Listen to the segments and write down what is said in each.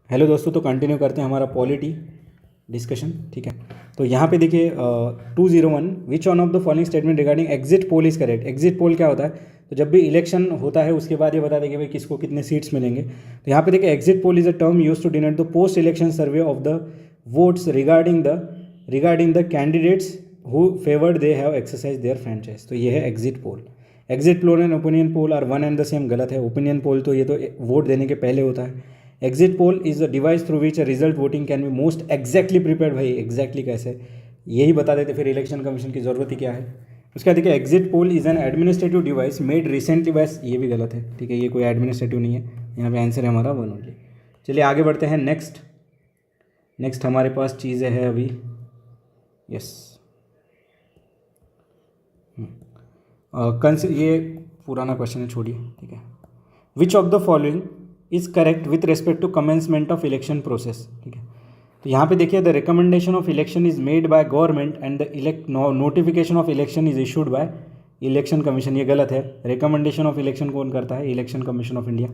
Hello दोस्तों, तो continue करते हैं हमारा पॉलिटी डिस्कशन। ठीक है, तो यहाँ पे देखिए 201 विच one of the following statement regarding exit poll is correct. Exit poll क्या होता है? तो जब भी इलेक्शन होता है उसके बाद ये बता देंगे भाई किसको कितने सीट्स मिलेंगे। तो यहाँ पे देखिए exit poll is a term use to denote the post election survey of the votes regarding the candidates who favoured they have exercise their franchise. तो ये है exit poll. Exit poll and opinion poll are one and the same. गलत है। Opinion poll तो ये तो vote देने के पहले होता है। Exit poll is a device through which result voting can be most exactly prepared. भाई एग्जैक्टली कैसे, यही बता देते फिर इलेक्शन कमीशन की ज़रूरत ही क्या है। उसके बाद देखिए exit poll is an administrative device made recently by. ये भी गलत है। ठीक है, ये कोई एडमिनिस्ट्रेटिव नहीं है। यहाँ पे आंसर है हमारा वन ओनली। चलिए आगे बढ़ते हैं। नेक्स्ट हमारे पास चीज़ें है अभी। यस, ये पुराना क्वेश्चन है, छोड़िए। ठीक है, which of the following is correct with respect to commencement of election process. ठीक है, तो यहाँ पे देखिए the recommendation of election is made by government and the notification of election is issued by election commission. ये गलत है। Recommendation of election कौन करता है? Election commission of India.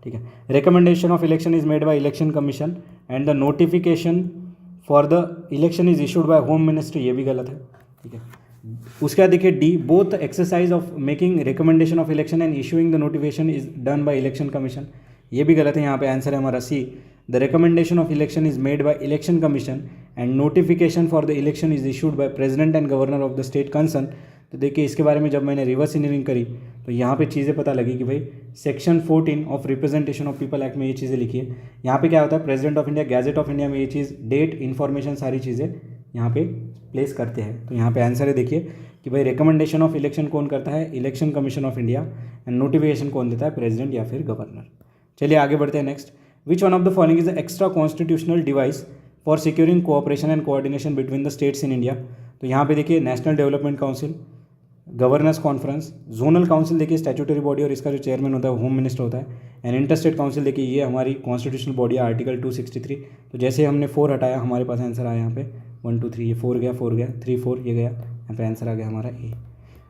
ठीक है, recommendation of election is made by election commission and the notification for the election is issued by home ministry. ये भी गलत है। ठीक है, उसके बाद देखिए D, both exercise of making recommendation of election and issuing the notification is done by election commission. ये भी गलत है। यहाँ पे आंसर है हमारा C, the recommendation of election is made by election commission and notification for the election is issued by president and governor of the state concern. तो देखिए इसके बारे में जब मैंने रिवर्स इंजीनियरिंग करी तो यहाँ पे चीज़ें पता लगी कि भाई section 14 of representation of people act में ये चीज़ें लिखी है। यहाँ पे क्या होता है, president of India gadget of India में ये चीज़ डेट इन्फॉर्मेशन सारी चीज़ें यहाँ पे प्लेस करते हैं। तो यहाँ पे आंसर है देखिए कि भाई रिकमेंडेशन ऑफ इलेक्शन कौन करता है? Election commission of India. And notification कौन देता है? प्रेसिडेंट या फिर गवर्नर। चलिए आगे बढ़ते हैं। Next, which one of the following is the extra constitutional device for securing cooperation and coordination between the states in India. तो यहाँ पे देखिए national development council, governors conference, zonal council देखिए स्टैट्यूटरी बॉडी और इसका जो चेयरमैन होता है होम मिनिस्टर होता है। एंड इंटरस्टेट काउंसिल देखिए ये हमारी कॉन्स्टिट्यूशनल बॉडी है, आर्टिकल 263। तो जैसे हमने 4 हटाया हमारे पास आंसर आया यहाँ पे 1 2 3। ये 4 गया 3 4 ये गया, यहाँ पे आंसर आ गया हमारा ए।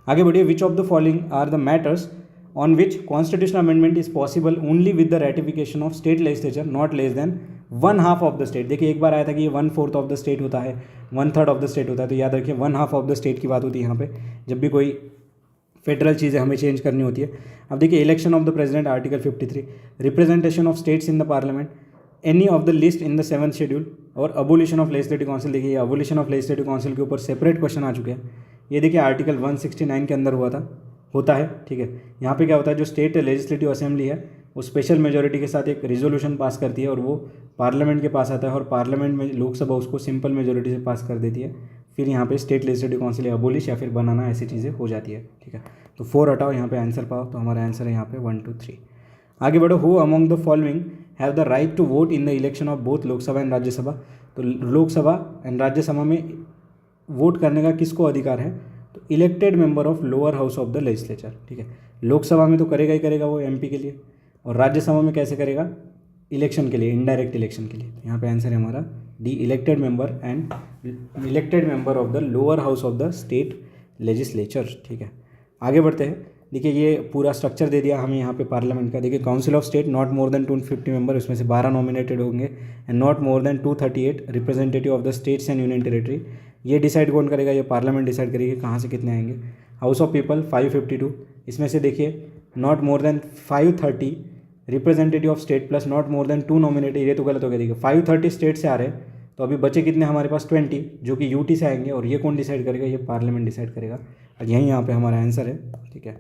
आगे बढ़िए, which of the following are the matters on which constitutional amendment is possible only with the ratification of state legislature not less than 1/2 of the state। देखिए एक बार आया था कि ये 1/4 ऑफ द स्टेट होता है, 1/3 ऑफ द स्टेट होता है। तो याद रखिए 1/2 ऑफ द स्टेट की बात होती है यहाँ पे जब भी कोई फेडरल चीज़ें हमें चेंज करनी होती है। अब देखिए election of the president article 53, representation of states in the parliament, any of the list in the 7th schedule और अबोलिशन ऑफ लेजिस्लेटिव काउंसिल। देखिए अबोलिशन ऑफ लेजिस्लेटिव काउंसिल के ऊपर सेपरेट क्वेश्चन आ चुके हैं। ये देखिए आर्टिकल 169 के अंदर होता है। ठीक है, यहाँ पे क्या होता है, जो स्टेट लेजिस्लेटिव असेंबली है वो स्पेशल मेजोरिटी के साथ एक रिजोल्यूशन पास करती है और वो पार्लियामेंट के पास आता है और पार्लियामेंट में लोकसभा उसको सिंपल मेजोरिटी से पास कर देती है। फिर यहाँ पे स्टेट लेजिस्लेटिव काउंसिल अबोलिश या फिर बनाना ऐसी चीज़ें हो जाती है। ठीक है, तो 4 हटाओ, यहाँ पे आंसर पाओ। तो हमारा आंसर है यहाँ पे 1 2 3। आगे बढ़ो, who among the following have the right to vote in the election of both Lok Sabha and Rajya Sabha. तो लोकसभा एंड राज्यसभा में वोट करने का किसको अधिकार है? तो elected member of lower house of the legislature. ठीक है, लोकसभा में तो करेगा ही करेगा वो एमपी के लिए, और राज्यसभा में कैसे करेगा? इलेक्शन के लिए, इनडायरेक्ट इलेक्शन के लिए। तो यहाँ पे आंसर है हमारा D, elected member of the lower house of the state legislature. ठीक है, आगे बढ़ते हैं। देखिए ये पूरा स्ट्रक्चर दे दिया हमें यहाँ पे पार्लियामेंट का। देखिए council of state not more then 250 member, उसमें से 12 नॉमिनेटेड होंगे। And not more then 238 representative of the states and union territory. ये डिसाइड कौन करेगा? ये पार्लियामेंट डिसाइड करेगी कहाँ से कितने आएंगे। हाउस ऑफ पीपल 552, इसमें से देखिए not more then 530 representative of state plus not more then 2 nominated. ये तो गलत हो गया। देखिए 530 स्टेट से आ रहे हैं तो अभी बचे कितने हमारे पास? 20 जो कि यूटी से आएंगे। और ये कौन डिसाइड करेगा? ये पार्लियामेंट डिसाइड करेगा। और यही यहाँ पे हमारा आंसर है। ठीक है,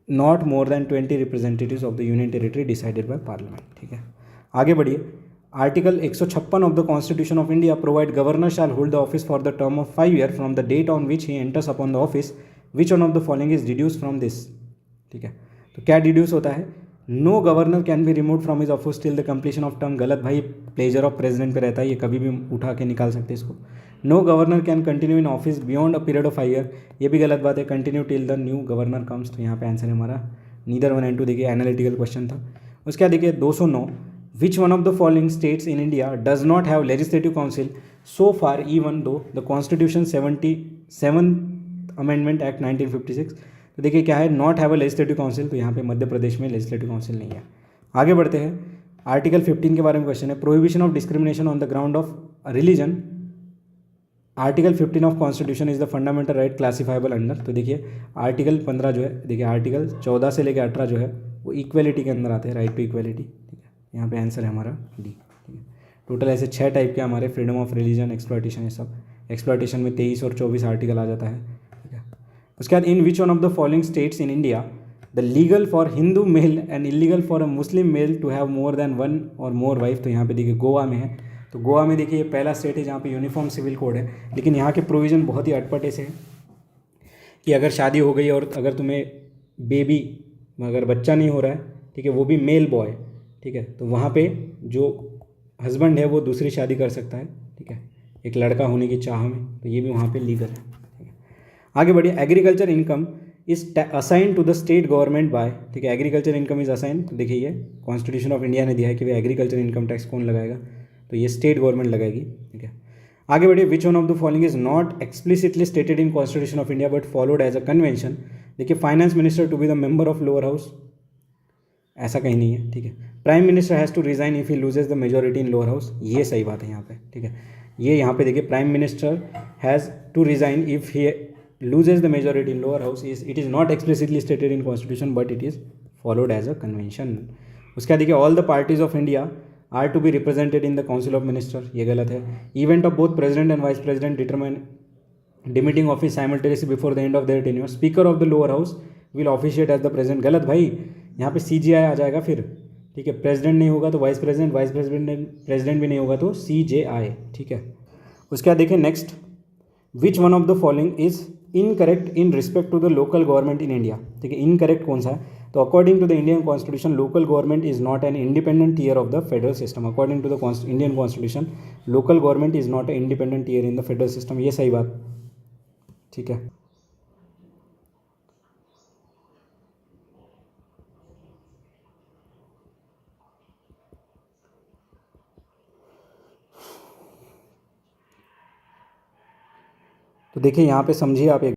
not more than 20 representatives of the union territory decided by parliament. ठीक है, आगे बढ़िए। Article 156 of the constitution of India provide governor shall hold the office for the term of 5 year from the date on which he enters upon the office. Which one of the following is deduce from this. ठीक है, तो क्या deduce होता है? No governor can be remove from his office till the completion of term. गलत भाई, pleasure of president पे रहता है, ये कभी भी उठा के निकाल सकते हैं इसको। No governor can continue in office beyond a period of 5 year. ये भी गलत बात है, continue till the new governor comes. तो यहाँ पे आंसर है हमारा नीदर 1 and 2। देखिए एनालिटिकल क्वेश्चन था। उसके बाद देखिए 209, विच one of the following states in India does not have legislative council so far even though the constitution 77th amendment act 1956। तो देखिए क्या है, not have a legislative council. तो यहाँ पे मध्य प्रदेश में लेजिस्लेटिव काउंसिल नहीं है। आगे बढ़ते हैं। आर्टिकल 15 के बारे में क्वेश्चन है, prohibition of discrimination on the ground of religion, article 15 of constitution is the fundamental right classifiable under. तो देखिए आर्टिकल 15 जो है, देखिए आर्टिकल 14 से लेकर 18 जो है वो इक्वलिटी के अंदर आते हैं, राइट टू इक्वलिटी, ठीक है। यहाँ पे आंसर है हमारा डी, ठीक है। टोटल ऐसे 6 टाइप के हमारे, फ्रीडम ऑफ रिलीजन, एक्सप्लॉयटेशन, ये सब। एक्सप्लॉयटेशन में 23 और 24 आर्टिकल आ जाता है, ठीक है। उसके बाद in which one of the following states in India the legal for Hindu male and illegal for a Muslim male to have more than one और मोर वाइफ। तो यहाँ पे देखिए गोवा में है। तो गोवा में देखिए ये पहला स्टेट है जहाँ पे यूनिफॉर्म सिविल कोड है, लेकिन यहाँ के प्रोविज़न बहुत ही अटपटे से हैं कि अगर शादी हो गई और अगर तुम्हें बेबी, अगर बच्चा नहीं हो रहा है, ठीक है, वो भी मेल बॉय, ठीक है, तो वहाँ पे जो हस्बैंड है वो दूसरी शादी कर सकता है, ठीक है, एक लड़का होने की चाह में। तो ये भी वहाँ पे लीगल है, ठीक है। आगे बढ़िए, agriculture income is assign to the state government by, ठीक है, एग्रीकल्चर इनकम इज असाइन। तो देखिए ये कॉन्स्टिट्यूशन ऑफ इंडिया ने दिया है कि भाई एग्रीकल्चर इनकम टैक्स कौन लगाएगा, तो ये स्टेट गवर्नमेंट लगाएगी, ठीक है। आगे बढ़िए, which one of the following is not explicitly stated in constitution of India but followed as a convention. देखिए finance minister to be the member of lower house, ऐसा कहीं नहीं है, ठीक है। Prime minister has to resign if he loses the majority in lower house, ये सही बात है यहाँ पे, ठीक है। ये यहाँ पे देखिए prime minister has to resign if he loses the majority in lower house, it is not explicitly stated in constitution but it is followed as a convention. उसका देखिए all the parties of India are to be represented in the council of minister, ये गलत है। Event of both president and vice president determine demitting office simultaneously before the end of their tenure, speaker of the lower house will officiate as the president, गलत भाई, यहाँ पे CJI आ जाएगा फिर, ठीक है। प्रेसिडेंट नहीं होगा तो वाइस प्रेसिडेंट भी नहीं होगा तो CJI, ठीक है। उसके बाद देखिए next, which one of the following is incorrect in respect to the local government in India, ठीक है। इनकरेक्ट कौन सा है, तो according to the Indian constitution local government is not an independent tier of the federal system, according to the Indian constitution local government is not a independent tier in the federal system, ये सही बात, ठीक है। तो देखिए यहाँ पे समझिए आप एक